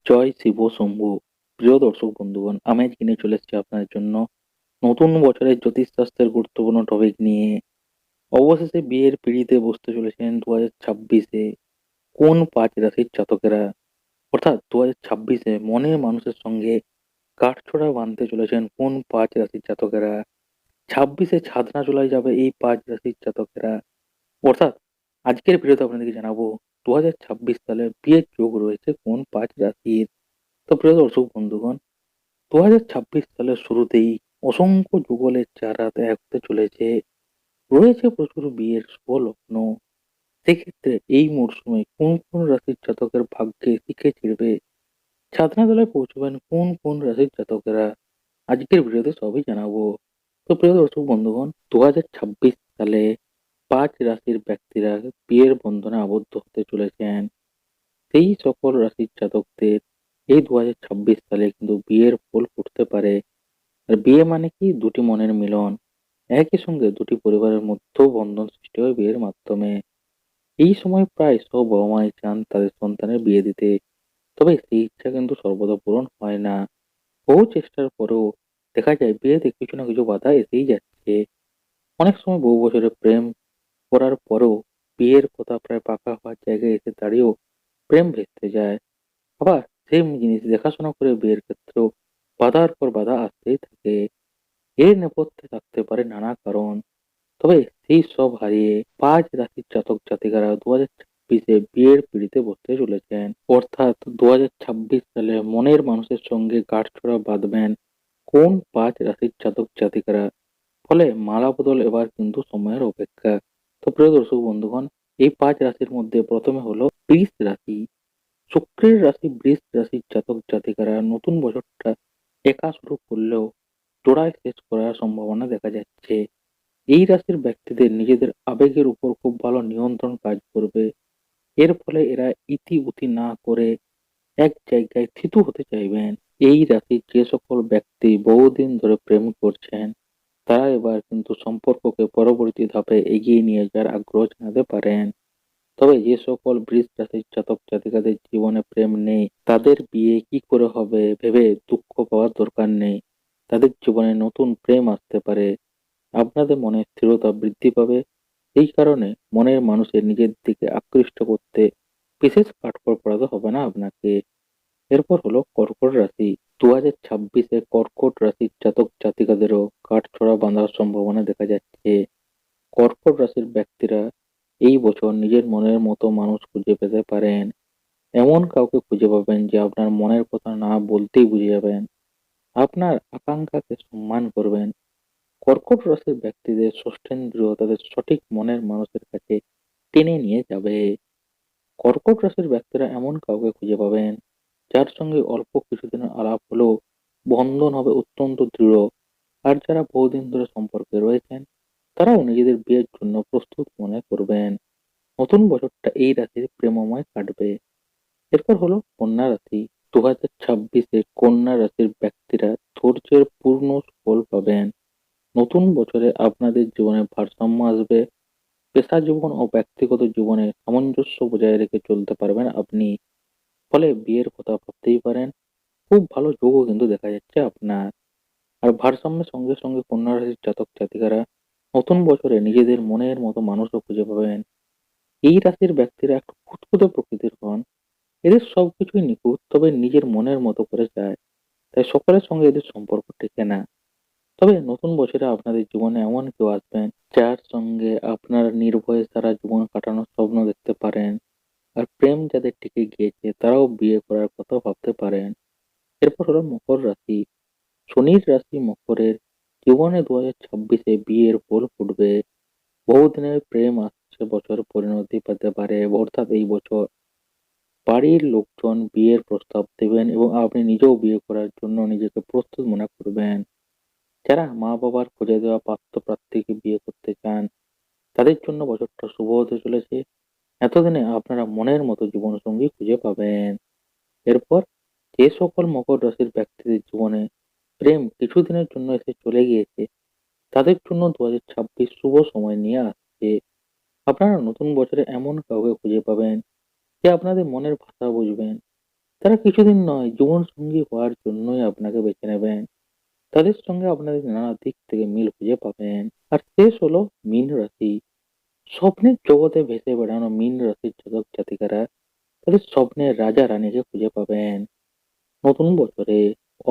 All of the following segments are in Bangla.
জয় শিব শম্ভু। প্রিয় দর্শক বন্ধুগণ, আমি আজকে নিয়ে চলে এসেছি আপনাদের জন্য নতুন বছরের জ্যোতিষশাস্ত্রের গুরুত্বপূর্ণ টপিক নিয়ে। অবশেষে বিয়ের পিঁড়িতে বসতে চলেছেন 2026-এ কোন 5 রাশির জাতকেরা। অর্থাৎ 2026-এ মনের মানুষের সঙ্গে গাঁটছড়া বাঁধতে চলেছেন কোন 5 রাশির জাতকেরা। 26-এ ছাদনা চলায় যাবে এই 5 রাশির জাতকেরা। অর্থাৎ আজকের ভিডিওতে আপনাদেরকে জানাবো 2026 সালে বিয়ের যোগ রয়েছে কোন 5 রাশির। তো প্রিয় দর্শক বন্ধুগণ, 2026 সালের শুরুতেই অসংখ্য যুগলের চারা এক হতে চলেছে। রয়েছে প্রচুর বিয়ের শুভ লগ্ন। সেক্ষেত্রে এই মরশুমে কোন কোন রাশির জাতকের ভাগ্যে শিখে চিরবে, ছাদনা তলায় পৌঁছবেন কোন কোন রাশির জাতকেরা, আজকের ভিডিওতে সবই জানাবো। তো প্রিয় দর্শক বন্ধুগণ, 2026 সালে 5 রাশির ব্যক্তিরা বিয়ের বন্ধনে আবদ্ধ হতে চলেছেন। সেই সকল রাশির জাতকদের এই 2026 সালে কিন্তু বিয়ের ফুল ফুটতে পারে। আর বিয়ে মানে কি? দুটি মনের মিলন। একই সঙ্গে দুটি পরিবারের মধ্যেও বন্ধন সৃষ্টি হয় বিয়ের মাধ্যমে। এই সময় প্রায় সব বাবা মাই চান তাদের সন্তানের বিয়ে দিতে। তবে সেই ইচ্ছা কিন্তু সর্বদা পূরণ হয় না। বহু চেষ্টার পরেও দেখা যায় বিয়েতে কিছু না কিছু বাধা এসেই যাচ্ছে। অনেক সময় বহু বছরের প্রেম করার পরেও বিয়ের কথা প্রায় পাকা হওয়ার জায়গায় এসে দাঁড়িয়েও প্রেম ভেস্তে যায়। আবার সেম জিনিস দেখাশোনা করে বিয়ের ক্ষেত্রেও বাধার পর বাধা আসতেই থাকে। এর নেপথ্যে থাকতে পারে নানা কারণ। তবে সেই সব হারিয়ে 5 রাশির জাতক জাতিকারা 2026-এ বিয়ের পিঁড়িতে বসতে চলেছেন। অর্থাৎ 2026 সালে মনের মানুষের সঙ্গে গাঁটছড়া বাঁধবেন কোন 5 রাশির জাতক জাতিকারা। ফলে মালা বদল এবার কিন্তু সময়ের অপেক্ষা। তো প্রিয় দর্শক বন্ধুগণ, এই 5 রাশির মধ্যে প্রথমে হলো বৃষ রাশি। শুক্রের রাশি বৃষ রাশির জাতক জাতিকারা নতুন বছরটা একা শুরু করলেও জোড়ায় শেষ করার সম্ভাবনা দেখা যাচ্ছে। এই রাশির ব্যক্তিদের নিজেদের আবেগের উপর খুব ভালো নিয়ন্ত্রণ কাজ করবে। এর ফলে এরা ইতি উতি না করে এক জায়গায় থিতু হতে চাইবেন। এই রাশির যে সকল ব্যক্তি বহুদিন ধরে প্রেম করছেন, তারা এবার কিন্তু সম্পর্ককে পরবর্তী ধাপে এগিয়ে নিয়ে যাওয়ার আগ্রহ জানাতে পারেন। তবে যে সকল বৃষ রাশির জাতক জাতিকাদের জীবনে প্রেম নেই, তাদের বিয়ে কি করে হবে ভেবে দুঃখ পাওয়ার দরকার নেই। তাদের জীবনে নতুন প্রেম আসতে পারে। আপনাদের মনে স্থিরতা বৃদ্ধি পাবে। এই কারণে মনের মানুষের নিজের দিকে আকৃষ্ট করতে বিশেষ কাঠখড় পোড়াতে হবে না আপনাকে। এরপর হলো কর্কট রাশি। 2026-এ কর্কট রাশির জাতক জাতিকাদেরও কাঠছড়া বাঁধার সম্ভাবনা দেখা যাচ্ছে। কর্কট রাশির ব্যক্তিরা এই বছর নিজের মনের মতো মানুষ খুঁজে পেতে পারেন। এমন কাউকে খুঁজে পাবেন যে আপনার মনের কথা না বলতেই বুঝে যাবেন, আপনার আকাঙ্ক্ষাকে সম্মান করবেন। কর্কট রাশির ব্যক্তিদের ষষ্ঠেন্দ্রিয় তাদের সঠিক মনের মানুষের কাছে টেনে নিয়ে যাবে। কর্কট রাশির ব্যক্তিরা এমন কাউকে খুঁজে পাবেন যার সঙ্গে অল্প কিছুদিনের আলাপ হলেও বন্ধন হবে অত্যন্ত দৃঢ়। আর যারা বহুদিন ধরে সম্পর্কে রয়েছেন, তারাও নিজেদের বিয়ের জন্য প্রস্তুত মনে করবেন। নতুন বছরটা এই রাশির প্রেমময় কাটবে। এরপর হলো কন্যা রাশি। 2026-এ কন্যা রাশির ব্যক্তিরা ধৈর্যের পূর্ণ ফল পাবেন। নতুন বছরে আপনাদের জীবনে ভারসাম্য আসবে। পেশা জীবন ও ব্যক্তিগত জীবনে সামঞ্জস্য বজায় রেখে চলতে পারবেন আপনি। ফলে বিয়ের কথা ভাবতেই পারেন। খুব ভালো যোগও কিন্তু দেখা যাচ্ছে আপনার। আর ভারসাম্যের সঙ্গে সঙ্গে কন্যা রাশির জাতক জাতিকারা নতুন বছরে নিজেদের মনের মতো মানুষও খুঁজে পাবেন। এই রাশির ব্যক্তিরা একটু খুঁতখুঁতে প্রকৃতির হন। এদের সবকিছুই নিখুঁত, তবে নিজের মনের মতো করে যায়। তাই সকলের সঙ্গে এদের সম্পর্ক টেকে না। তবে নতুন বছরে আপনাদের জীবনে এমন কেউ আসবেন যার সঙ্গে আপনারা নির্ভয়ে সারা জীবন কাটানোর স্বপ্ন দেখতে পারেন। আর প্রেম যাদের টিকে গিয়েছে তারাও বিয়ে করার কথা ভাবতে পারেন। এরপর হলো মকর রাশি। শনির রাশি মকরের জীবনে 2026-এ বিয়ের ফুল ফুটবে। বহুদিনের প্রেম আসছে বছর পরিণতি পেতে পারে। অর্থাৎ এই বছর বাড়ির লোকজন বিয়ের প্রস্তাব দেবেন এবং আপনি নিজেও বিয়ে করার জন্য নিজেকে প্রস্তুত মনে করবেন। যারা মা বাবার খুঁজে দেওয়া পাত্র প্রার্থীকে বিয়ে করতে চান, তাদের জন্য বছরটা শুভ হতে চলেছে। এতদিনে আপনারা মনের মতো জীবনসঙ্গী খুঁজে পাবেন। এরপর যে সকল মকর রাশির ব্যক্তিদের জীবনে প্রেম কিছুদিনের জন্য এসে চলে গিয়েছে, তাদের জন্য 2026 শুভ সময় নিয়ে আসছে। আপনারা নতুন বছরে এমন কাউকে খুঁজে পাবেন যে আপনাদের মনের ভাষা বুঝবেন। তারা কিছুদিন নয়, জীবনসঙ্গী হওয়ার জন্যই আপনাকে বেছে নেবেন। তাদের সঙ্গে আপনাদের নানা দিক থেকে মিল খুঁজে পাবেন। আর শেষ হলো মীন রাশি। স্বপ্নের জগতে ভেসে বেড়ানো মীন রাশির জাতক জাতিকারা তাদের স্বপ্নের রাজা রানীকে খুঁজে পাবেন। নতুন বছরে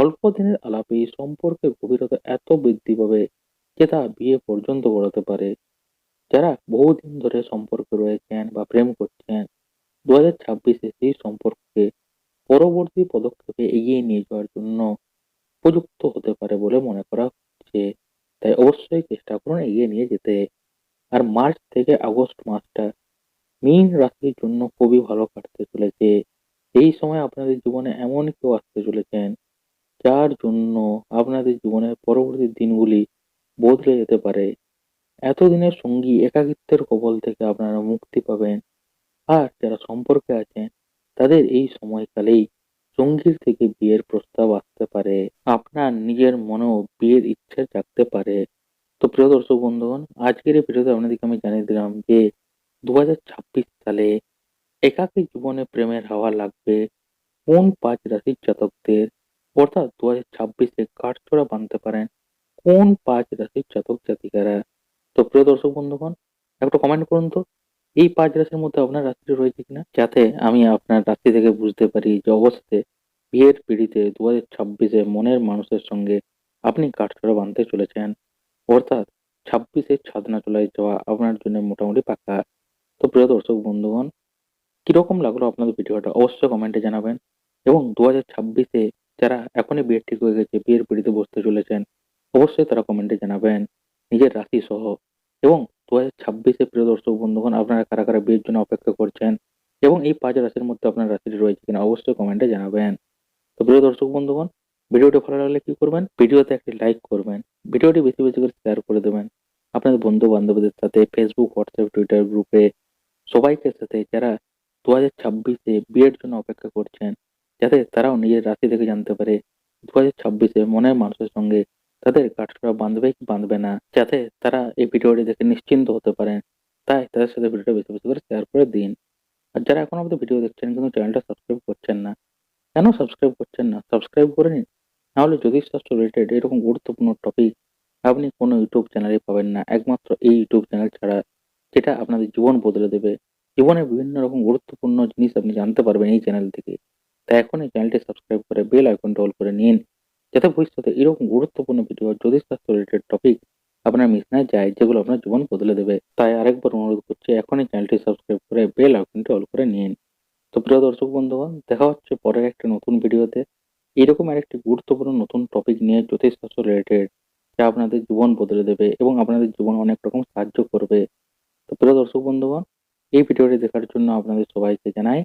অল্প দিনের আলাপেই সম্পর্কের গভীরতা এত বৃদ্ধি পাবে যে তা বিয়ে পর্যন্ত গড়াতে পারে। যারা বহুদিন ধরে সম্পর্কে রয়েছেন বা প্রেম করছেন, 2026-এ সেই সম্পর্ককে পরবর্তী পদক্ষেপে এগিয়ে নিয়ে যাওয়ার জন্য উপযুক্ত হতে পারে বলে মনে করা হচ্ছে। তাই অবশ্যই চেষ্টা করুন এগিয়ে নিয়ে যেতে। আর মার্চ থেকে আগস্ট মাসটা মীন রাশির জন্য খুবই ভালো কাটতে চলেছে। এই সময় আপনাদের জীবনে এমন কেউ আসতে চলেছেন যার জন্য আপনাদের জীবনের পরবর্তী দিনগুলি বদলে যেতে পারে। এতদিনের সঙ্গী একাকিত্বের কবল থেকে আপনারা মুক্তি পাবেন। আর যারা সম্পর্কে আছেন তাদের এই সময়কালেই সঙ্গীর থেকে বিয়ের প্রস্তাব আসতে পারে। আপনার নিজের মনেও বিয়ের ইচ্ছে জাগতে পারে। তো প্রিয় দর্শক বন্ধুগণ, আজকের এই ভিডিওতে আপনাদেরকে আমি জানিয়ে দিলাম যে 2026 সালে একাকী জীবনে প্রেমের হাওয়া লাগবে কোন 5 রাশির জাতকদের, অর্থাৎ 2026-এ কাঠচোরা বাঁধতে পারেন কোন 5 রাশির জাতক জাতিকারা। তো প্রিয় দর্শক বন্ধুগণ, একটা কমেন্ট করুন তো এই 5 রাশির মধ্যে আপনার রাশিটি রয়েছে কিনা, যাতে আমি আপনার রাশি থেকে বুঝতে পারি যে অবশ্যই বিয়ের পিড়িতে 2026-এ মনের মানুষের সঙ্গে আপনি কাঠচোরা বাঁধতে চলেছেন, অর্থাৎ 26-এর ছাদনা তলায় যাওয়া আপনার জন্য মোটামুটি পাকা। তো প্রিয় দর্শক বন্ধুগণ, কিরকম লাগলো আপনাদের ভিডিওটা অবশ্যই কমেন্টে জানাবেন। এবং 2026-এ যারা এখনই বিয়ের ঠিক হয়ে গেছে, বিয়ের পিঁড়িতে বসতে চলেছেন, অবশ্যই তারা কমেন্টে জানাবেন নিজের রাশি সহ। এবং 2026-এ প্রিয় দর্শক বন্ধুগণ, আপনারা কারা কারা বিয়ের জন্য অপেক্ষা করছেন এবং এই 5 রাশির মধ্যে আপনার রাশিটি রয়েছে কিনা অবশ্যই কমেন্টে জানাবেন। তো প্রিয় দর্শক বন্ধুগণ, ভিডিওটি ভালো লাগলে কি করবেন, ভিডিওতে একটি লাইক করবেন, ভিডিওটি বেশি বেশি করে শেয়ার করে দেবেন আপনাদের বন্ধু বান্ধবদের সাথে, ফেসবুক, হোয়াটসঅ্যাপ, টুইটার গ্রুপে সবাইকে সাথে যারা 2026-এ বিয়ের জন্য অপেক্ষা করছেন, যাতে তারাও নিজের রাশি থেকে জানতে পারে 2026-এ মনের মানুষের সঙ্গে তাদের গাঁটছড়া বাঁধবে কি বাঁধবে না, যাতে তারা এই ভিডিওটি দেখে নিশ্চিন্ত হতে পারেন। তাই তাদের সাথে ভিডিওটা বেশি বেশি করে শেয়ার করে দিন। আর যারা এখনো অব্দি ভিডিও দেখছেন কিন্তু চ্যানেলটা সাবস্ক্রাইব করছেন না, কেন সাবস্ক্রাইব করছেন না? সাবস্ক্রাইব করে নিন। নাহলে জ্যোতিষশাস্ত্র রিলেটেড এরকম গুরুত্বপূর্ণ টপিক আপনি কোনো ইউটিউব চ্যানেলে পাবেন না, একমাত্র এই ইউটিউব চ্যানেল ছাড়া, যেটা আপনাদের জীবন বদলে দেবে। জীবনে বিভিন্ন রকম গুরুত্বপূর্ণ জিনিস আপনি জানতে পারবেন এই চ্যানেল থেকে। তাই এখনই চ্যানেলটি সাবস্ক্রাইব করে বেল আইকনটা অল করে নিন, যাতে ভবিষ্যতে এরকম গুরুত্বপূর্ণ ভিডিও জ্যোতিষশাস্ত্র রিলেটেড টপিক আপনার মিস না যায়, যেগুলো আপনার জীবন বদলে দেবে। তাই আরেকবার অনুরোধ করছি, এখনই চ্যানেলটি সাবস্ক্রাইব করে বেল আইকনটি অল করে নিন। তো প্রিয় দর্শক বন্ধুগণ, দেখা হচ্ছে পরের একটা নতুন ভিডিওতে এরকম আরেকটি গুরুত্বপূর্ণ নতুন টপিক নিয়ে, জ্যোতিষশাস্ত্র রিলেটেড, যা আপনাদের জীবন বদলে দেবে এবং আপনাদের জীবনে অনেক রকম সাহায্য করবে। তো প্রিয় দর্শক বন্ধুগণ, এই ভিডিওটি দেখার জন্য আপনাদের সবাইকে জানাই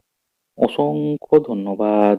অসংখ্য ধন্যবাদ।